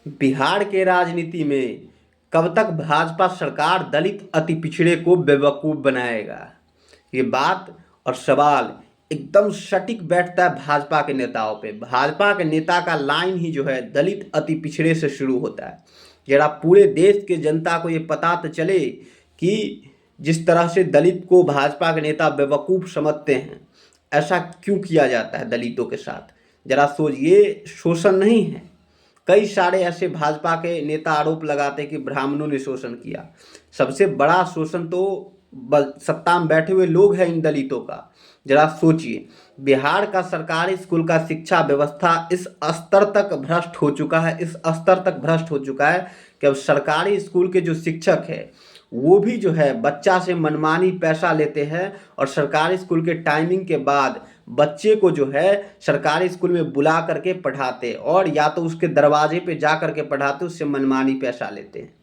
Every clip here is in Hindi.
बिहार के राजनीति में कब तक भाजपा सरकार दलित अति पिछड़े को बेवकूफ़ बनाएगा? ये बात और सवाल एकदम सटीक बैठता है भाजपा के नेताओं पे। भाजपा के नेता का लाइन ही जो है दलित अति पिछड़े से शुरू होता है। जरा पूरे देश के जनता को ये पता तो चले कि जिस तरह से दलित को भाजपा के नेता बेवकूफ़ समझते हैं, ऐसा क्यों किया जाता है दलितों के साथ? जरा सोचिए, शोषण नहीं है। कई सारे ऐसे भाजपा के नेता आरोप लगाते कि ब्राह्मणों ने शोषण किया। सबसे बड़ा शोषण तो सत्ता में बैठे हुए लोग हैं इन दलितों का। जरा सोचिए, बिहार का सरकारी स्कूल का शिक्षा व्यवस्था इस स्तर तक भ्रष्ट हो चुका है, इस स्तर तक भ्रष्ट हो चुका है कि अब सरकारी स्कूल के जो शिक्षक है वो भी जो है बच्चा से मनमानी पैसा लेते हैं और सरकारी स्कूल के टाइमिंग के बाद बच्चे को जो है सरकारी स्कूल में बुला करके पढ़ाते, और या तो उसके दरवाजे पे जा करके पढ़ाते, उससे मनमानी पैसा लेते हैं।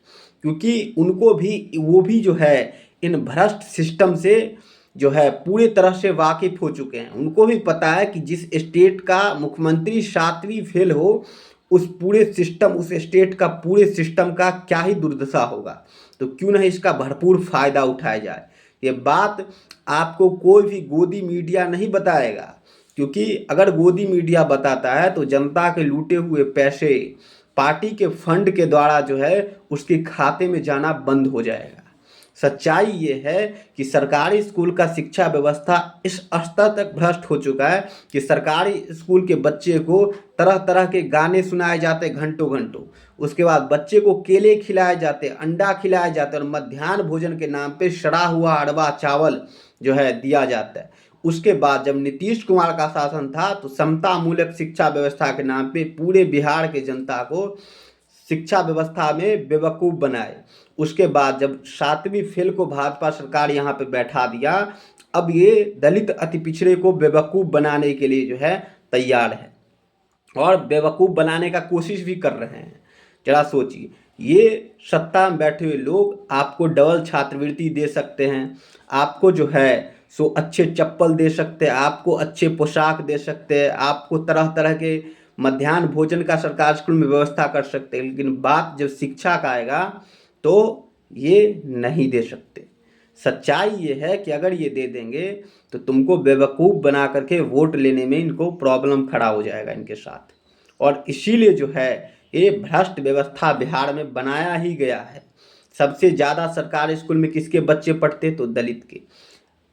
क्योंकि उनको भी वो भी जो है इन भ्रष्ट सिस्टम से जो है पूरी तरह से वाकिफ हो चुके हैं। उनको भी पता है कि जिस स्टेट का मुख्यमंत्री 7वीं फेल हो, उस पूरे सिस्टम, उस स्टेट का पूरे सिस्टम का क्या ही दुर्दशा होगा। तो क्यों नहीं इसका भरपूर फायदा उठाया जाए। ये बात आपको कोई भी गोदी मीडिया नहीं बताएगा, क्योंकि अगर गोदी मीडिया बताता है तो जनता के लूटे हुए पैसे पार्टी के फंड के द्वारा जो है उसके खाते में जाना बंद हो जाएगा। सच्चाई ये है कि सरकारी स्कूल का शिक्षा व्यवस्था इस स्तर तक भ्रष्ट हो चुका है कि सरकारी स्कूल के बच्चे को तरह तरह के गाने सुनाए जाते घंटों घंटों। उसके बाद बच्चे को केले खिलाए जाते, अंडा खिलाए जाते, और मध्याह्न भोजन के नाम पे सड़ा हुआ अरवा चावल जो है दिया जाता है। उसके बाद जब नीतीश कुमार का शासन था तो समता मूलक शिक्षा व्यवस्था के नाम पे पूरे बिहार के जनता को शिक्षा व्यवस्था में बेवकूफ़ बनाए। उसके बाद जब 7वीं फेल को भाजपा सरकार यहाँ पे बैठा दिया, अब ये दलित अति पिछड़े को बेवकूफ़ बनाने के लिए जो है तैयार है और बेवकूफ़ बनाने का कोशिश भी कर रहे हैं। जरा सोचिए, ये सत्ता में बैठे हुए लोग आपको डबल छात्रवृत्ति दे सकते हैं, आपको जो है सो अच्छे चप्पल दे सकते हैं, आपको अच्छे पोशाक दे सकते हैं, आपको तरह तरह के मध्याह्न भोजन का सरकार स्कूल में व्यवस्था कर सकते हैं, लेकिन बात जब शिक्षा का आएगा तो ये नहीं दे सकते। सच्चाई ये है कि अगर ये दे देंगे तो तुमको बेवकूफ़ बना करके वोट लेने में इनको प्रॉब्लम खड़ा हो जाएगा इनके साथ। और इसीलिए जो है ये भ्रष्ट व्यवस्था बिहार में बनाया ही गया है। सबसे ज़्यादा सरकारी स्कूल में किसके बच्चे पढ़ते? तो दलित के।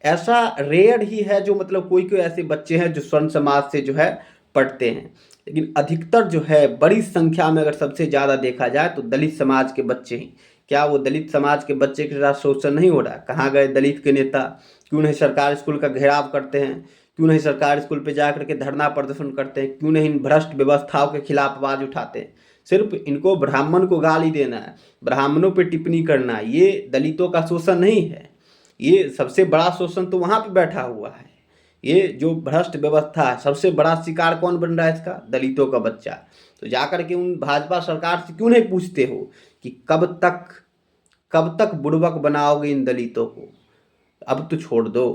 ऐसा रेयर ही है जो मतलब कोई कोई ऐसे बच्चे हैं जो स्वर्ण समाज से जो है पढ़ते हैं, लेकिन अधिकतर जो है बड़ी संख्या में अगर सबसे ज़्यादा देखा जाए तो दलित समाज के बच्चे ही। क्या वो दलित समाज के बच्चे के साथ शोषण नहीं हो रहा? कहाँ गए दलित के नेता? क्यों नहीं सरकारी स्कूल का घेराव करते हैं? क्यों नहीं सरकारी स्कूल पे जा करके धरना प्रदर्शन करते हैं? क्यों नहीं इन भ्रष्ट व्यवस्थाओं के खिलाफ आवाज़ उठाते हैं? सिर्फ इनको ब्राह्मण को गाली देना है, ब्राह्मणों पे टिप्पणी करना, ये दलितों का शोषण नहीं है। ये सबसे बड़ा शोषण तो वहाँ पे बैठा हुआ है। ये जो भ्रष्ट व्यवस्था है, सबसे बड़ा शिकार कौन बन रहा है इसका? दलितों का बच्चा। तो जाकर के उन भाजपा सरकार से क्यों नहीं पूछते हो कि कब तक बुड़बक बनाओगे इन दलितों को? अब तो छोड़ दो।